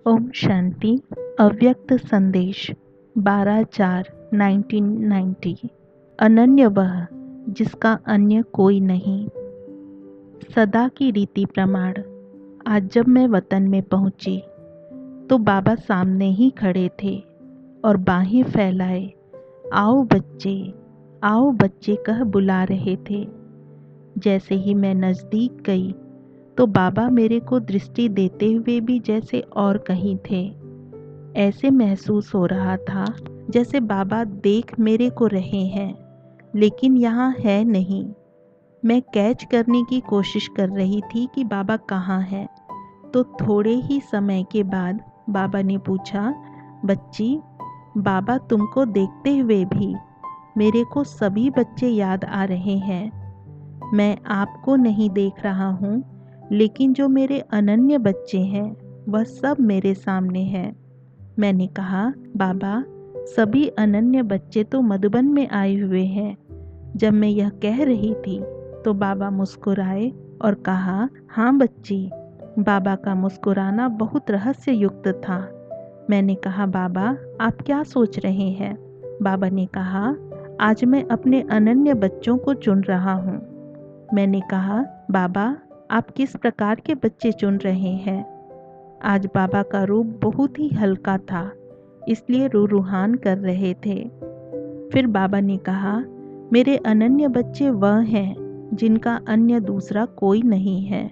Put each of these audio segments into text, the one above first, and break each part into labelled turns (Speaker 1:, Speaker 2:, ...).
Speaker 1: ओम शांति। अव्यक्त संदेश 12/4/1990। अनन्य वह जिसका अन्य कोई नहीं। सदा की रीति प्रमाण। आज जब मैं वतन में पहुंची तो बाबा सामने ही खड़े थे और बाहें फैलाए आओ बच्चे कह बुला रहे थे। जैसे ही मैं नज़दीक गई तो बाबा मेरे को दृष्टि देते हुए भी जैसे और कहीं थे। ऐसे महसूस हो रहा था जैसे बाबा देख मेरे को रहे हैं लेकिन यहाँ है नहीं। मैं कैच करने की कोशिश कर रही थी कि बाबा कहाँ हैं। तो थोड़े ही समय के बाद बाबा ने पूछा, बच्ची, बाबा तुमको देखते हुए भी मेरे को सभी बच्चे याद आ रहे हैं। मैं आपको नहीं देख रहा हूँ लेकिन जो मेरे अनन्य बच्चे हैं वह सब मेरे सामने हैं। मैंने कहा, बाबा सभी अनन्य बच्चे तो मधुबन में आए हुए हैं। जब मैं यह कह रही थी तो बाबा मुस्कुराए और कहा, हाँ बच्ची। बाबा का मुस्कुराना बहुत रहस्य युक्त था। मैंने कहा, बाबा आप क्या सोच रहे हैं? बाबा ने कहा, आज मैं अपने अनन्य बच्चों को चुन रहा हूँ। मैंने कहा, बाबा आप किस प्रकार के बच्चे चुन रहे हैं? आज बाबा का रूप बहुत ही हल्का था, इसलिए रूहान कर रहे थे। फिर बाबा ने कहा, मेरे अनन्य बच्चे वह हैं जिनका अन्य दूसरा कोई नहीं है।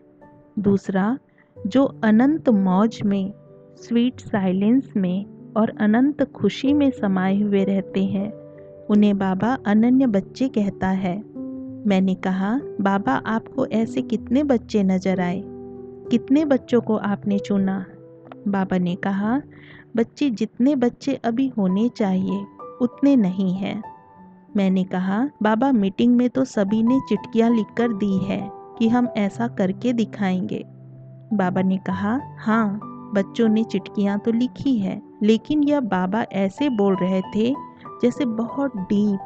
Speaker 1: दूसरा जो अनंत मौज में, स्वीट साइलेंस में और अनंत खुशी में समाये हुए रहते हैं, उन्हें बाबा अनन्य बच्चे कहता है। मैंने कहा, बाबा आपको ऐसे कितने बच्चे नजर आए? कितने बच्चों को आपने चुना? बाबा ने कहा, बच्चे जितने बच्चे अभी होने चाहिए उतने नहीं हैं। मैंने कहा, बाबा मीटिंग में तो सभी ने चिट्ठियाँ लिखकर दी है कि हम ऐसा करके दिखाएंगे। बाबा ने कहा, हाँ बच्चों ने चिट्ठियाँ तो लिखी है लेकिन यह बाबा ऐसे बोल रहे थे जैसे बहुत डीप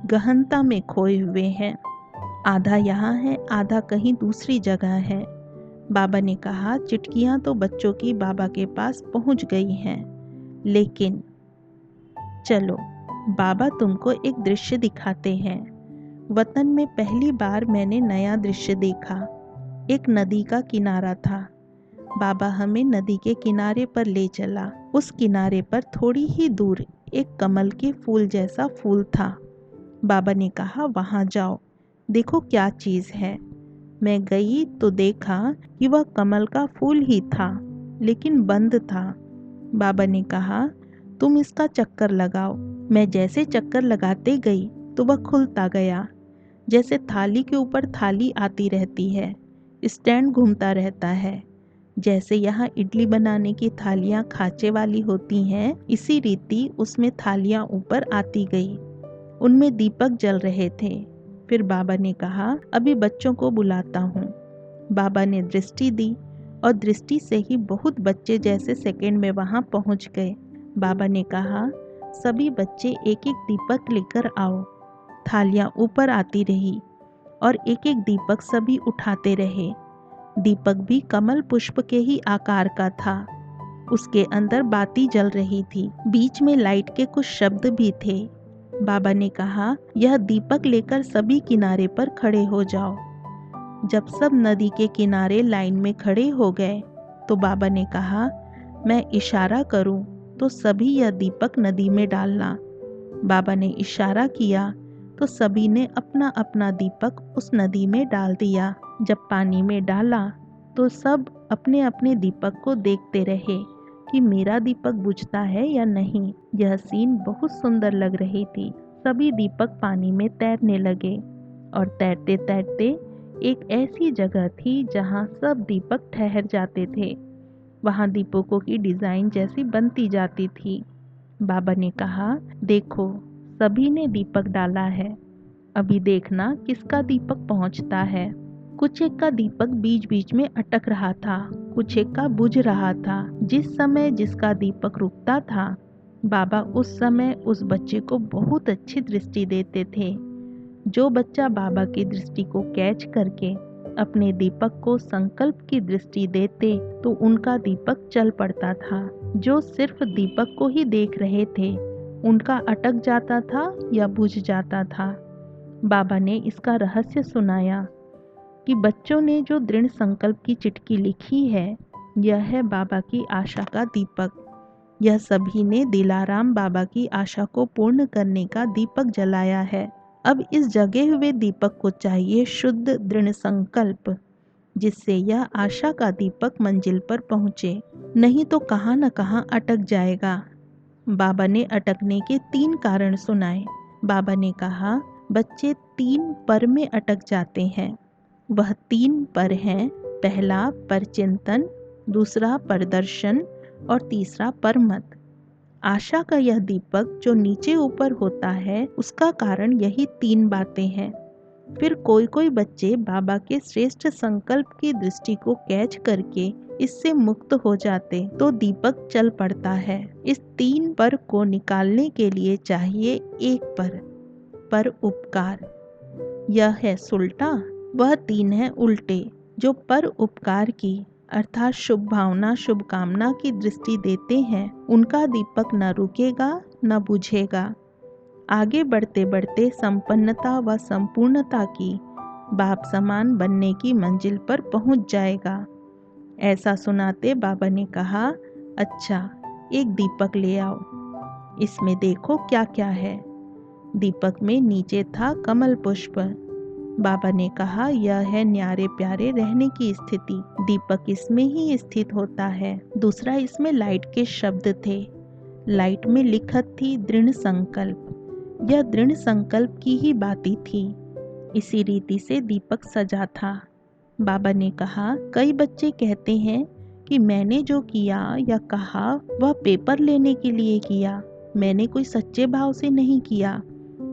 Speaker 1: गहनता में खोए हुए हैं। आधा यहाँ है, आधा कहीं दूसरी जगह है। बाबा ने कहा, चिट्ठियाँ तो बच्चों की बाबा के पास पहुँच गई हैं, लेकिन चलो बाबा तुमको एक दृश्य दिखाते हैं। वतन में पहली बार मैंने नया दृश्य देखा। एक नदी का किनारा था। बाबा हमें नदी के किनारे पर ले चला। उस किनारे पर थोड़ी ही दूर एक कमल के फूल जैसा फूल था। बाबा ने कहा, वहाँ जाओ, देखो क्या चीज़ है। मैं गई तो देखा कि वह कमल का फूल ही था लेकिन बंद था। बाबा ने कहा, तुम इसका चक्कर लगाओ। मैं जैसे चक्कर लगाते गई तो वह खुलता गया। जैसे थाली के ऊपर थाली आती रहती है, स्टैंड घूमता रहता है। जैसे यहाँ इडली बनाने की थालियाँ खांचे वाली होती हैं, इसी रीति उसमें थालियाँ ऊपर आती गई। उनमें दीपक जल रहे थे। फिर बाबा ने कहा, अभी बच्चों को बुलाता हूँ। बाबा ने दृष्टि दी और दृष्टि से ही बहुत बच्चे जैसे सेकंड में वहाँ पहुँच गए। बाबा ने कहा, सभी बच्चे एक एक दीपक लेकर आओ। थालियाँ ऊपर आती रही और एक एक दीपक सभी उठाते रहे। दीपक भी कमल पुष्प के ही आकार का था। उसके अंदर बाती जल रही थी। बीच में लाइट के कुछ शब्द भी थे। बाबा ने कहा, यह दीपक लेकर सभी किनारे पर खड़े हो जाओ। जब सब नदी के किनारे लाइन में खड़े हो गए तो बाबा ने कहा, मैं इशारा करूं तो सभी यह दीपक नदी में डालना। बाबा ने इशारा किया तो सभी ने अपना अपना दीपक उस नदी में डाल दिया। जब पानी में डाला तो सब अपने अपने दीपक को देखते रहे कि मेरा दीपक बुझता है या नहीं। यह सीन बहुत सुंदर लग रही थी। सभी दीपक पानी में तैरने लगे और तैरते तैरते एक ऐसी जगह थी जहाँ सब दीपक ठहर जाते थे। वहाँ दीपकों की डिज़ाइन जैसी बनती जाती थी। बाबा ने कहा, देखो सभी ने दीपक डाला है, अभी देखना किसका दीपक पहुँचता है। कुछ एक का दीपक बीच बीच में अटक रहा था, कुछ एक का बुझ रहा था। जिस समय जिसका दीपक रुकता था, बाबा उस समय उस बच्चे को बहुत अच्छी दृष्टि देते थे। जो बच्चा बाबा की दृष्टि को कैच करके अपने दीपक को संकल्प की दृष्टि देते तो उनका दीपक चल पड़ता था। जो सिर्फ दीपक को ही देख रहे थे उनका अटक जाता था या बुझ जाता था। बाबा ने इसका रहस्य सुनाया कि बच्चों ने जो दृढ़ संकल्प की चिट्ठी लिखी है यह है बाबा की आशा का दीपक। यह सभी ने दिलाराम बाबा की आशा को पूर्ण करने का दीपक जलाया है। अब इस जगे हुए दीपक को चाहिए शुद्ध दृढ़ संकल्प, जिससे यह आशा का दीपक मंजिल पर पहुँचे, नहीं तो कहाँ न कहाँ अटक जाएगा। बाबा ने अटकने के 3 कारण सुनाए। बाबा ने कहा बच्चे 3 पर में अटक जाते हैं। वह 3 पर हैं, पहला परचिंतन, दूसरा परदर्शन और तीसरा परमत। आशा का यह दीपक जो नीचे ऊपर होता है उसका कारण यही 3 बातें हैं। फिर कोई कोई बच्चे बाबा के श्रेष्ठ संकल्प की दृष्टि को कैच करके इससे मुक्त हो जाते तो दीपक चल पड़ता है। इस 3 पर को निकालने के लिए चाहिए एक पर उपकार। यह है सुलटा, वह 3 है उल्टे। जो पर उपकार की अर्थात शुभ भावना शुभकामना की दृष्टि देते हैं उनका दीपक न रुकेगा न बुझेगा। आगे बढ़ते बढ़ते संपन्नता व संपूर्णता की बाप समान बनने की मंजिल पर पहुंच जाएगा। ऐसा सुनाते बाबा ने कहा, अच्छा एक दीपक ले आओ, इसमें देखो क्या क्या है। दीपक में नीचे था कमल पुष्प। बाबा ने कहा यह है न्यारे प्यारे रहने की स्थिति, दीपक इसमें ही स्थित होता है। दूसरा इसमें लाइट के शब्द थे, लाइट में लिखत थी दृढ़ संकल्प। यह दृढ़ संकल्प की ही बातें थी। इसी रीति से दीपक सजा था। बाबा ने कहा कई बच्चे कहते हैं कि मैंने जो किया या कहा वह पेपर लेने के लिए किया, मैंने कोई सच्चे भाव से नहीं किया।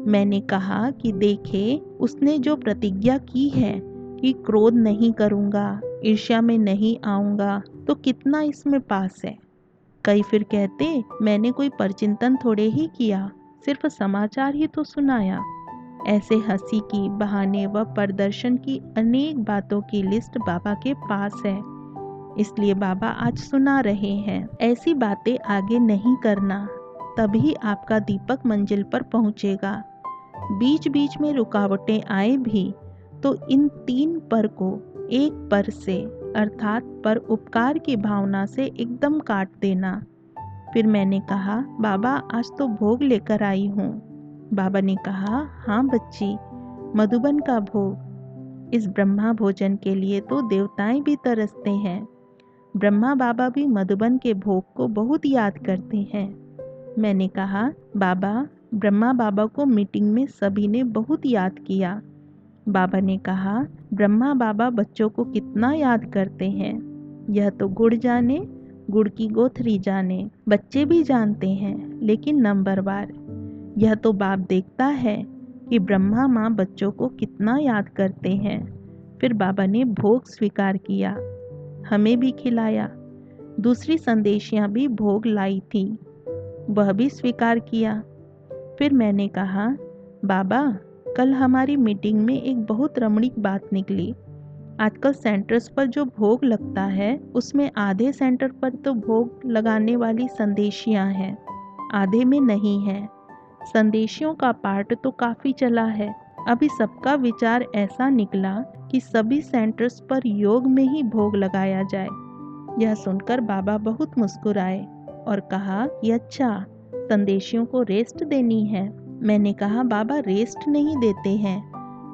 Speaker 1: मैंने कहा कि देखे उसने जो प्रतिज्ञा की है कि क्रोध नहीं करूँगा, ईर्ष्या में नहीं आऊँगा, तो कितना इसमें पास है। कई फिर कहते मैंने कोई परचिंतन थोड़े ही किया, सिर्फ समाचार ही तो सुनाया। ऐसे हंसी की, बहाने व प्रदर्शन की अनेक बातों की लिस्ट बाबा के पास है। इसलिए बाबा आज सुना रहे हैं। ऐसी बातें आगे नहीं करना, तभी आपका दीपक मंजिल पर पहुंचेगा। बीच बीच में रुकावटें आए भी तो इन 3 पर को एक पर से अर्थात पर उपकार की भावना से एकदम काट देना। फिर मैंने कहा बाबा आज तो भोग लेकर आई हूँ। बाबा ने कहा हाँ बच्ची, मधुबन का भोग। इस ब्रह्मा भोजन के लिए तो देवताएं भी तरसते हैं। ब्रह्मा बाबा भी मधुबन के भोग को बहुत याद करते हैं। मैंने कहा बाबा, ब्रह्मा बाबा को मीटिंग में सभी ने बहुत याद किया। बाबा ने कहा ब्रह्मा बाबा बच्चों को कितना याद करते हैं, यह तो गुड़ जाने, गुड़ की गोथरी जाने। बच्चे भी जानते हैं लेकिन नंबरवार। यह तो बाप देखता है कि ब्रह्मा माँ बच्चों को कितना याद करते हैं। फिर बाबा ने भोग स्वीकार किया, हमें भी खिलाया। दूसरी संदेशियाँ भी भोग लाई थी, वह भी स्वीकार किया। फिर मैंने कहा बाबा, कल हमारी मीटिंग में एक बहुत रमणीक बात निकली। आजकल सेंटर्स पर जो भोग लगता है उसमें आधे सेंटर पर तो भोग लगाने वाली संदेशियां हैं, आधे में नहीं है। संदेशियों का पार्ट तो काफ़ी चला है। अभी सबका विचार ऐसा निकला कि सभी सेंटर्स पर योग में ही भोग लगाया जाए। यह सुनकर बाबा बहुत मुस्कुराए और कहा कि अच्छा, संदेशियों को रेस्ट देनी है। मैंने कहा बाबा रेस्ट नहीं देते हैं,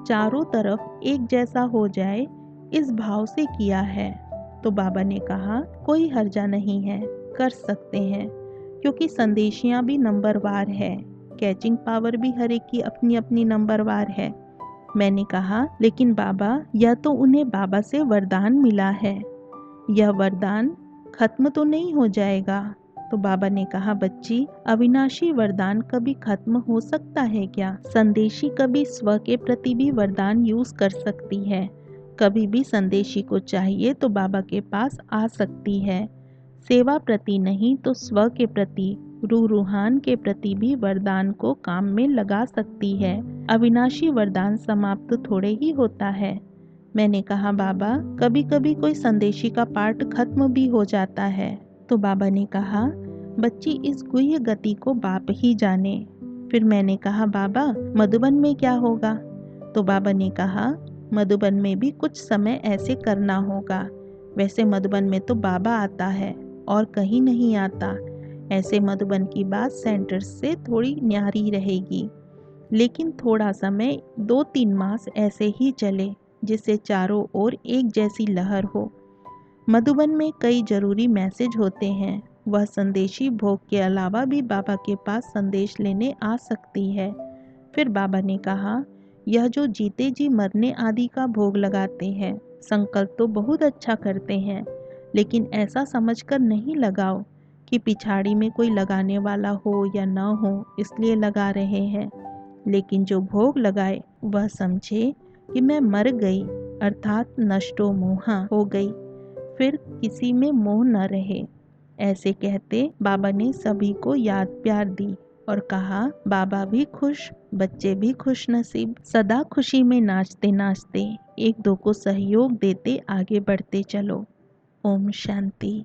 Speaker 1: चारों तरफ एक जैसा हो जाए इस भाव से किया है। तो बाबा ने कहा कोई हर्जा नहीं है, कर सकते हैं, क्योंकि संदेशियां भी नंबरवार है, कैचिंग पावर भी हर एक की अपनी अपनी नंबरवार है। मैंने कहा लेकिन बाबा, यह तो उन्हें बाबा से वरदान मिला है, यह वरदान खत्म तो नहीं हो जाएगा। तो बाबा ने कहा बच्ची, अविनाशी वरदान कभी खत्म हो सकता है क्या? संदेशी कभी स्व के प्रति भी वरदान यूज कर सकती है। कभी भी संदेशी को चाहिए तो बाबा के पास आ सकती है। सेवा प्रति नहीं तो स्व के प्रति, रूहान के प्रति भी वरदान को काम में लगा सकती है। अविनाशी वरदान समाप्त थोड़े ही होता है। मैंने कहा, बाबा कभी कभी कोई संदेशी का पार्ट खत्म भी हो जाता है। तो बाबा ने कहा, बच्ची इस गुह्य गति को बाप ही जाने। फिर मैंने कहा, बाबा मधुबन में क्या होगा? तो बाबा ने कहा, मधुबन में भी कुछ समय ऐसे करना होगा। वैसे मधुबन में तो बाबा आता है और कहीं नहीं आता। ऐसे मधुबन की बात सेंटर से थोड़ी न्यारी रहेगी, लेकिन थोड़ा समय 2-3 मास ऐसे ही चले जिससे चारों ओर एक जैसी लहर हो। मधुबन में कई जरूरी मैसेज होते हैं। वह संदेशी भोग के अलावा भी बाबा के पास संदेश लेने आ सकती है। फिर बाबा ने कहा, यह जो जीते जी मरने आदि का भोग लगाते हैं, संकल्प तो बहुत अच्छा करते हैं, लेकिन ऐसा समझकर नहीं लगाओ कि पिछाड़ी में कोई लगाने वाला हो या न हो इसलिए लगा रहे हैं। लेकिन जो भोग लगाए वह समझे कि मैं मर गई, अर्थात नष्टो मोहा हो गई, फिर किसी में मोह न रहे। ऐसे कहते बाबा ने सभी को याद प्यार दी और कहा, बाबा भी खुश, बच्चे भी खुश नसीब, सदा खुशी में नाचते नाचते एक दो को सहयोग देते आगे बढ़ते चलो। ओम शांति।